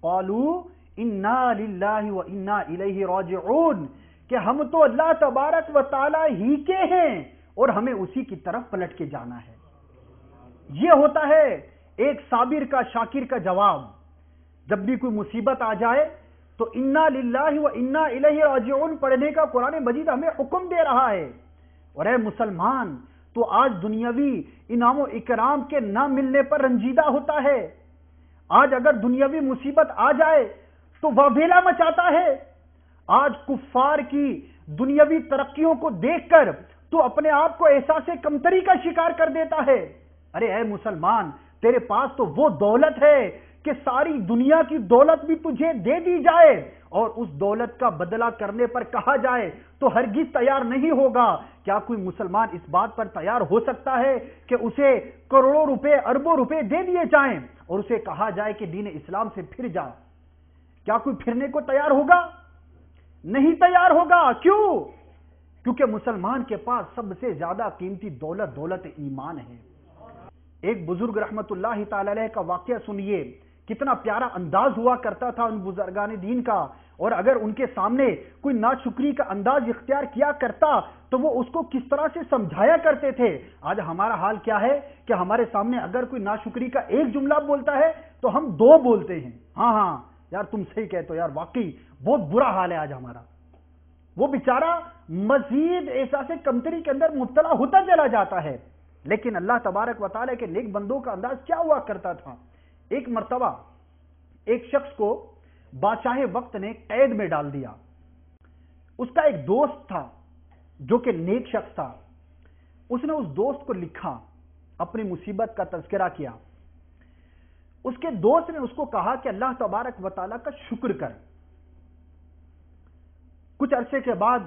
قالوا انا للہ وانا الیہ راجعون، کہ ہم تو اللہ تبارک و تعالی ہی کے ہیں اور ہمیں اسی کی طرف پلٹ کے جانا ہے۔ یہ ہوتا ہے ایک صابر کا، شاکر کا جواب۔ جب بھی کوئی مصیبت آ جائے تو انا للہ و انا الیہ راجعون پڑھنے کا قرآن مجید ہمیں حکم دے رہا ہے۔ اور اے مسلمان، تو آج دنیاوی انعام و اکرام کے نہ ملنے پر رنجیدہ ہوتا ہے، آج اگر دنیاوی مصیبت آ جائے تو واویلا مچاتا ہے، آج کفار کی دنیاوی ترقیوں کو دیکھ کر تو اپنے آپ کو احساس کمتری کا شکار کر دیتا ہے۔ ارے اے مسلمان، تیرے پاس تو وہ دولت ہے کہ ساری دنیا کی دولت بھی تجھے دے دی جائے اور اس دولت کا بدلہ کرنے پر کہا جائے تو ہرگز تیار نہیں ہوگا۔ کیا کوئی مسلمان اس بات پر تیار ہو سکتا ہے کہ اسے کروڑوں روپے، اربوں روپے دے دیے جائیں اور اسے کہا جائے کہ دین اسلام سے پھر جا؟ کیا کوئی پھرنے کو تیار ہوگا؟ نہیں تیار ہوگا۔ کیوں؟ کیونکہ مسلمان کے پاس سب سے زیادہ قیمتی دولت ایمان ہے۔ ایک بزرگ رحمت اللہ تعالی علیہ کا واقعہ سنیے، کتنا پیارا انداز ہوا کرتا تھا ان بزرگان دین کا، اور اگر ان کے سامنے کوئی ناشکری کا انداز اختیار کیا کرتا تو وہ اس کو کس طرح سے سمجھایا کرتے تھے۔ آج ہمارا حال کیا ہے کہ ہمارے سامنے اگر کوئی ناشکری کا ایک جملہ بولتا ہے تو ہم دو بولتے ہیں۔ ہاں یار تم صحیح کہتے ہو یار، واقعی بہت برا حال ہے آج ہمارا۔ وہ بیچارہ مزید احساس کمتری کے اندر مبتلا ہوتا چلا جاتا ہے۔ لیکن اللہ تبارک و تعالیٰ کے نیک بندوں کا انداز کیا ہوا کرتا تھا؟ ایک مرتبہ ایک شخص کو بادشاہ وقت نے قید میں ڈال دیا۔ اس کا ایک دوست تھا جو کہ نیک شخص تھا، اس نے اس دوست کو لکھا، اپنی مصیبت کا تذکرہ کیا۔ اس کے دوست نے اس کو کہا کہ اللہ تبارک و تعالیٰ کا شکر کر۔ کچھ عرصے کے بعد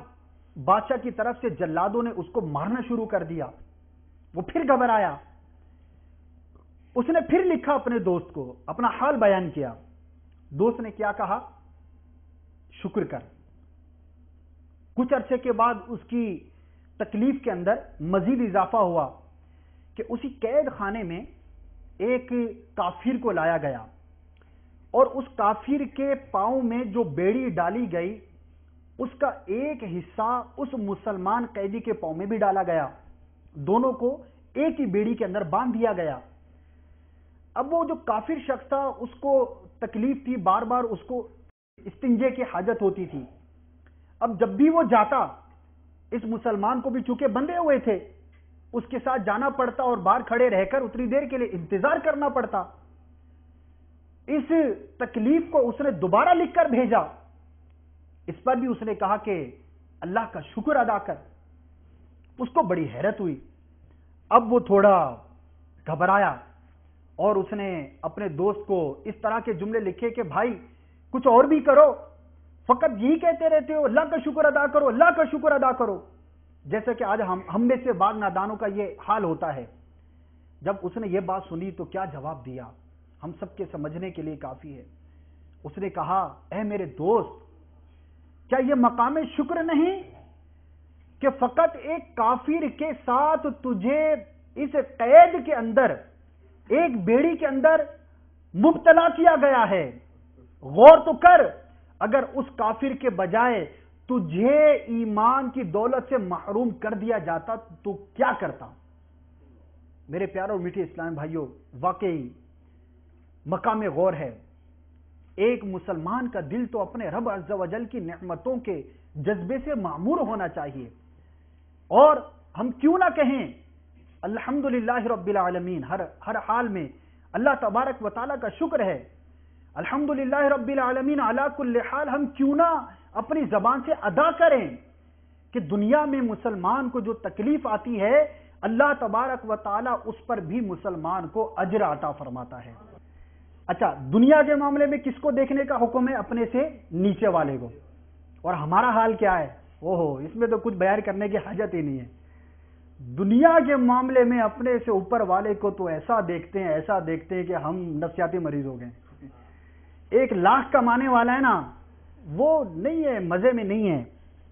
بادشاہ کی طرف سے جلادوں نے اس کو مارنا شروع کر دیا۔ وہ پھر گھبرایا، اس نے پھر لکھا اپنے دوست کو، اپنا حال بیان کیا۔ دوست نے کیا کہا؟ شکر کر۔ کچھ عرصے کے بعد اس کی تکلیف کے اندر مزید اضافہ ہوا کہ اسی قید خانے میں ایک کافر کو لایا گیا اور اس کافر کے پاؤں میں جو بیڑی ڈالی گئی اس کا ایک حصہ اس مسلمان قیدی کے پاؤں میں بھی ڈالا گیا، دونوں کو ایک ہی بیڑی کے اندر باندھ دیا گیا۔ اب وہ جو کافر شخص تھا اس کو تکلیف تھی، بار بار اس کو استنجے کی حاجت ہوتی تھی۔ اب جب بھی وہ جاتا، اس مسلمان کو بھی چونکہ بندھے ہوئے تھے اس کے ساتھ جانا پڑتا اور باہر کھڑے رہ کر اتنی دیر کے لیے انتظار کرنا پڑتا۔ اس تکلیف کو اس نے دوبارہ لکھ کر بھیجا، اس پر بھی اس نے کہا کہ اللہ کا شکر ادا کر۔ اس کو بڑی حیرت ہوئی، اب وہ تھوڑا گھبرایا اور اس نے اپنے دوست کو اس طرح کے جملے لکھے کہ بھائی کچھ اور بھی کرو، فقط یہی کہتے رہتے ہو اللہ کا شکر ادا کرو، اللہ کا شکر ادا کرو۔ جیسے کہ آج ہم میں سے بعض نادانوں کا یہ حال ہوتا ہے۔ جب اس نے یہ بات سنی تو کیا جواب دیا ہم سب کے سمجھنے کے لیے کافی ہے۔ اس نے کہا، اے میرے دوست، کیا یہ مقام شکر نہیں کہ فقط ایک کافر کے ساتھ تجھے اس قید کے اندر، ایک بیڑی کے اندر مبتلا کیا گیا ہے؟ غور تو کر، اگر اس کافر کے بجائے تجھے ایمان کی دولت سے محروم کر دیا جاتا تو کیا کرتا؟ میرے پیارے اور میٹھے اسلام بھائیوں، واقعی مقام غور ہے. ایک مسلمان کا دل تو اپنے رب عز و جل کی نعمتوں کے جذبے سے معمور ہونا چاہیے. اور ہم کیوں نہ کہیں الحمدللہ رب العالمین، ہر حال میں اللہ تبارک و تعالیٰ کا شکر ہے. الحمدللہ رب العالمین علی کل حال ہم کیوں نہ اپنی زبان سے ادا کریں کہ دنیا میں مسلمان کو جو تکلیف آتی ہے اللہ تبارک و تعالیٰ اس پر بھی مسلمان کو اجر عطا فرماتا ہے. اچھا، دنیا کے معاملے میں کس کو دیکھنے کا حکم ہے؟ اپنے سے نیچے والے کو. اور ہمارا حال کیا ہے؟ اس میں تو کچھ بیان کرنے کی حاجت ہی نہیں ہے. دنیا کے معاملے میں اپنے سے اوپر والے کو تو ایسا دیکھتے ہیں کہ ہم نفسیاتی مریض ہو گئے. 1 لاکھ کمانے والا ہے نا، وہ نہیں ہے، مزے میں نہیں ہے.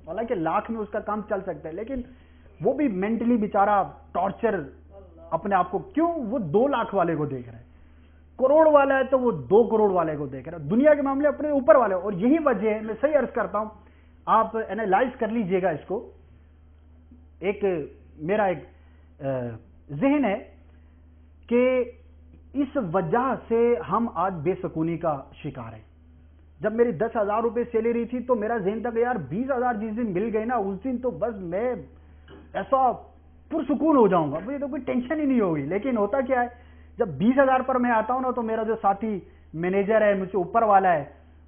حالانکہ لاکھ میں اس کا کام چل سکتا ہے، لیکن وہ بھی مینٹلی بیچارہ ٹارچر اپنے آپ کو. کیوں؟ وہ 2 لاکھ والے کو دیکھ رہا ہے. کروڑ والا ہے تو وہ 2 کروڑ والے کو دیکھ رہا ہے. دنیا کے معاملے اپنے اوپر والے. اور یہی وجہ ہے، میں صحیح عرض کرتا ہوں، آپ اینالائز کر لیجئے گا اس کو. میرا ایک ذہن ہے کہ اس وجہ سے ہم آج بے سکونی کا شکار ہیں. جب میری 10,000 روپے سیلری تھی تو میرا ذہن تھا کہ یار 20,000 جس دن مل گئے نا اس دن تو بس میں ایسا پرسکون ہو جاؤں گا، مجھے تو کوئی ٹینشن ہی نہیں ہوگی. لیکن ہوتا کیا ہے، جب 20,000 پر میں آتا ہوں نا تو میرا جو ساتھی مینیجر ہے، مجھ سے اوپر والا ہے،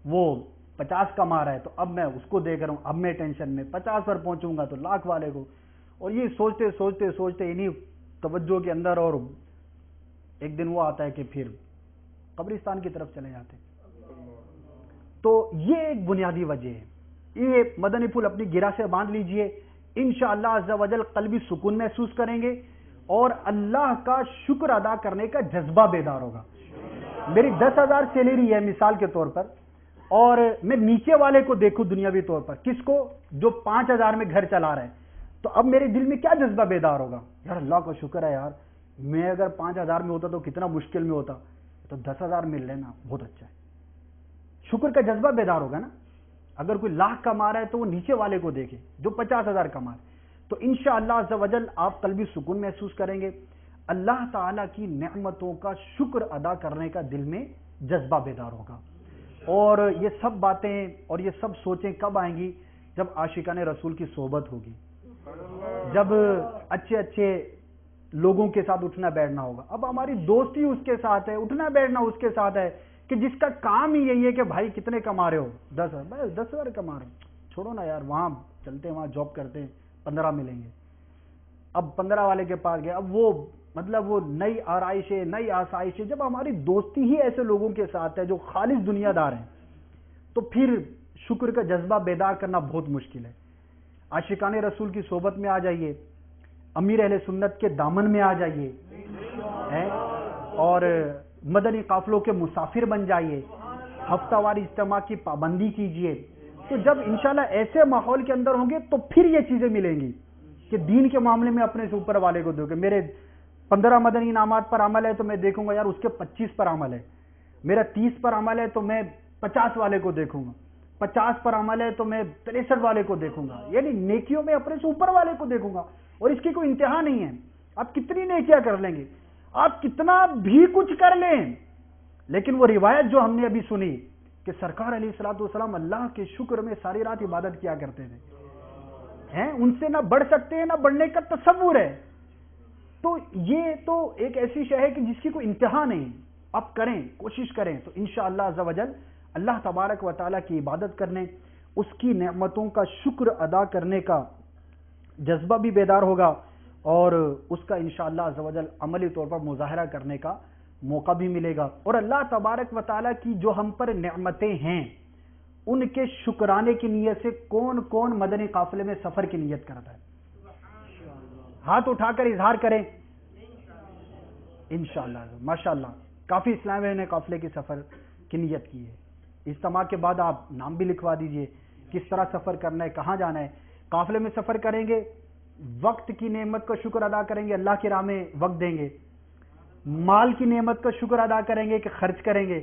وہ 50 کما رہا ہے، تو اب میں اس کو دیکھ رہا ہوں. اب میں ٹینشن میں 50 پر پہنچوں گا تو لاکھ والے کو. اور یہ سوچتے انہی توجہ کے اندر، اور ایک دن وہ آتا ہے کہ پھر قبرستان کی طرف چلے جاتے. تو یہ ایک بنیادی وجہ ہے. یہ مدنی پھول اپنی گرہ سے باندھ لیجئے، انشاءاللہ عز و جل قلبی سکون محسوس کریں گے اور اللہ کا شکر ادا کرنے کا جذبہ بیدار ہوگا. میری 10,000 سیلری ہے مثال کے طور پر، اور میں نیچے والے کو دیکھوں دنیاوی طور پر، کس کو؟ جو 5,000 میں گھر چلا رہے ہیں. تو اب میرے دل میں کیا جذبہ بیدار ہوگا؟ یار اللہ کا شکر ہے، یار میں اگر 5,000 میں ہوتا تو کتنا مشکل میں ہوتا، تو 10,000 مل لینا بہت اچھا ہے. شکر کا جذبہ بیدار ہوگا نا. اگر کوئی لاکھ کما رہا ہے تو وہ نیچے والے کو دیکھے جو 50,000 کما رہا ہے. تو انشاءاللہ عز و جل آپ قلبی سکون محسوس کریں گے. اللہ تعالیٰ کی نعمتوں کا شکر ادا کرنے کا دل میں جذبہ بیدار ہوگا. اور یہ سب باتیں اور یہ سب سوچیں کب آئیں گی؟ جب عاشقان رسول کی صحبت ہوگی، جب اچھے لوگوں کے ساتھ اٹھنا بیٹھنا ہوگا. اب ہماری دوستی اس کے ساتھ ہے، اٹھنا بیٹھنا اس کے ساتھ ہے کہ جس کا کام ہی یہی ہے کہ بھائی کتنے کما رہے ہو؟ 10,000 کما رہے ہو، چھوڑو نا یار، وہاں چلتے ہیں، وہاں جاب کرتے ہیں، 15 ملیں گے. اب 15 والے کے پاس گئے، اب وہ مطلب وہ نئی آرائش ہے، نئی آسائش ہے. جب ہماری دوستی ہی ایسے لوگوں کے ساتھ ہے جو خالص دنیا دار ہیں، تو پھر شکر کا جذبہ بیدار کرنا بہت مشکل ہے. عاشقان رسول کی صحبت میں آ جائیے، امیر اہل سنت کے دامن میں آ جائیے، اور مدنی قافلوں کے مسافر بن جائیے، ہفتہ واری اجتماع کی پابندی کیجیے. تو جب انشاءاللہ ایسے ماحول کے اندر ہوں گے تو پھر یہ چیزیں ملیں گی کہ دین کے معاملے میں اپنے سے اوپر والے کو دیکھو. میرے 15 مدنی انعامات پر عمل ہے تو میں دیکھوں گا یار اس کے 25 پر عمل ہے. میرا 30 پر عمل ہے تو میں 50 والے کو دیکھوں گا. 50 پر عمل ہے تو میں 63 والے کو دیکھوں گا. یعنی نیکیوں میں اپنے سے اوپر والے کو دیکھوں گا. اور اس کی کوئی انتہا نہیں ہے. آپ کتنی نیکیاں کر لیں گے، آپ کتنا بھی کچھ کر لیں، لیکن وہ روایت جو ہم نے ابھی سنی کہ سرکار علیہ الصلوۃ والسلام اللہ کے شکر میں ساری رات عبادت کیا کرتے تھے، ان سے نہ بڑھ سکتے ہیں، نہ بڑھنے کا تصور ہے. تو یہ تو ایک ایسی شے ہے کہ جس کی کوئی انتہا نہیں. آپ کریں، کوشش کریں تو انشاءاللہ عز و جل اللہ تبارک و تعالیٰ کی عبادت کرنے، اس کی نعمتوں کا شکر ادا کرنے کا جذبہ بھی بیدار ہوگا، اور اس کا انشاءاللہ عز و جل عملی طور پر مظاہرہ کرنے کا موقع بھی ملے گا. اور اللہ تبارک و تعالیٰ کی جو ہم پر نعمتیں ہیں ان کے شکرانے کی نیت سے کون کون مدنی قافلے میں سفر کی نیت کرتا ہے؟ ہاتھ اٹھا کر اظہار کریں. انشاءاللہ ماشاءاللہ کافی اسلامیہ نے قافلے کی سفر کی نیت کی ہے. اجتماع کے بعد آپ نام بھی لکھوا دیجئے، کس طرح سفر کرنا ہے، کہاں جانا ہے. قافلے میں سفر کریں گے، وقت کی نعمت کا شکر ادا کریں گے، اللہ کی راہ میں وقت دیں گے. مال کی نعمت کا شکر ادا کریں گے کہ خرچ کریں گے.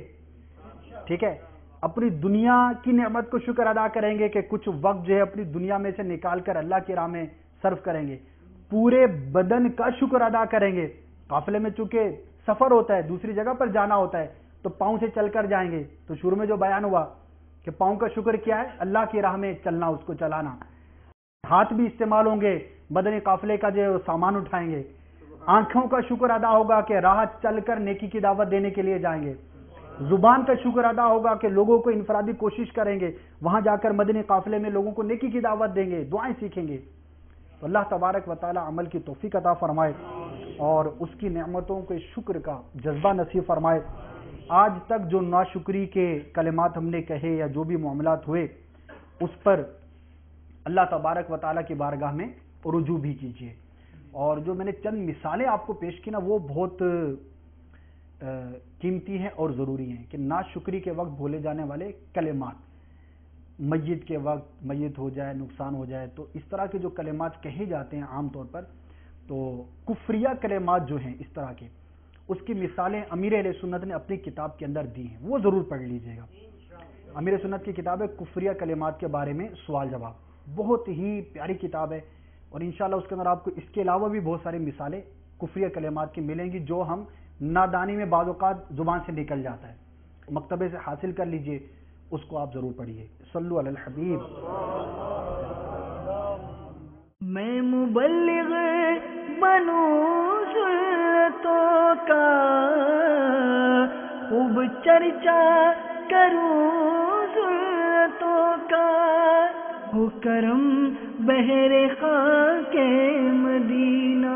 ٹھیک ہے. اپنی دنیا کی نعمت کو شکر ادا کریں گے کہ کچھ وقت جو ہے اپنی دنیا میں سے نکال کر اللہ کی راہ میں صرف کریں گے. پورے بدن کا شکر ادا کریں گے قافلے میں چونکہ سفر ہوتا ہے، دوسری جگہ پر جانا ہوتا ہے، تو پاؤں سے چل کر جائیں گے. تو شروع میں جو بیان ہوا کہ پاؤں کا شکر کیا ہے؟ اللہ کی راہ میں چلنا، اس کو چلانا. ہاتھ بھی استعمال ہوں گے، مدنی قافلے کا جو سامان اٹھائیں گے. آنکھوں کا شکر ادا ہوگا کہ راہ چل کر نیکی کی دعوت دینے کے لیے جائیں گے. زبان کا شکر ادا ہوگا کہ لوگوں کو انفرادی کوشش کریں گے، وہاں جا کر مدنی قافلے میں لوگوں کو نیکی کی دعوت دیں گے، دعائیں سیکھیں گے. تو اللہ تبارک و تعالی عمل کی توفیق عطا فرمائے اور اس کی نعمتوں کے شکر کا جذبہ نصیب فرمائے. آج تک جو ناشکری کے کلمات ہم نے کہے یا جو بھی معاملات ہوئے، اس پر اللہ تبارک و تعالی کی بارگاہ میں رجوع بھی کیجیے. اور جو میں نے چند مثالیں آپ کو پیش کی نا، وہ بہت قیمتی ہیں اور ضروری ہیں کہ ناشکری کے وقت بولے جانے والے کلمات، میت کے وقت میت ہو جائے، نقصان ہو جائے، تو اس طرح کے جو کلمات کہے جاتے ہیں عام طور پر، تو کفریہ کلمات جو ہیں اس طرح کے، اس کی مثالیں امیر اہل سنت نے اپنی کتاب کے اندر دی ہیں، وہ ضرور پڑھ لیجئے گا. امیر سنت کی کتاب ہے کفریہ کلمات کے بارے میں سوال جواب، بہت ہی پیاری کتاب ہے. اور انشاءاللہ اس کے اندر آپ کو اس کے علاوہ بھی بہت ساری مثالیں کفریہ کلمات کی ملیں گی جو ہم نادانی میں بعض اوقات زبان سے نکل جاتا ہے. مکتبے سے حاصل کر لیجئے، اس کو آپ ضرور پڑھیے. صلو علی الحبیب. میں مبلغ بنوں سنتوں کا، خوب چرچا کروں سنتوں کا، ہو کرم بہر خاک مدینہ.